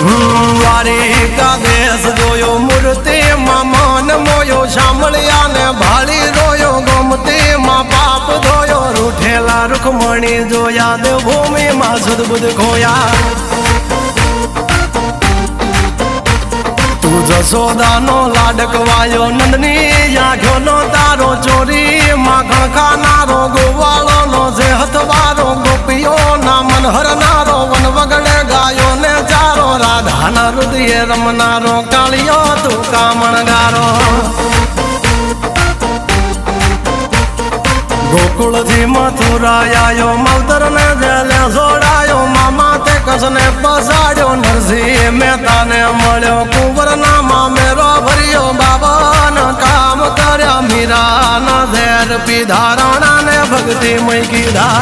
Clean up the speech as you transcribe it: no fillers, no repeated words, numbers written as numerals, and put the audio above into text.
દ્વારિકા દેશ જોયો મૂર્તિમાં મન મોયો સાંભળ્યા ને ભાળી રોયો ગમતીમાં પાપ ધોયો રૂઠેલા રૂખમણી જોયા દેવભૂમિમાં સદબુદ્ધ ખોયા તું જશોદાનો લાડકવાયો નંદની આંખોનો તારો ચોરી માખણ ખાનારો ગોવાળોનો જે હથવારો ગોપીઓના મન હરનારો વન વગડે ગાયો ને ચારો રાધાના હૃદયે રમનારો કાળિયો તું કામણગારો ગોકુળથી મથુરા આયો માવતર ને જેલે જોડાયો મામા તે કસને પસાડ્યો નરસિંહ મહેતાને મળ્યો કુંવરના મામેરો ભર્યો બાબાના કામ કર્યા મીરાના ઝેર પીધા રાણાને ભક્તિ મય કીધા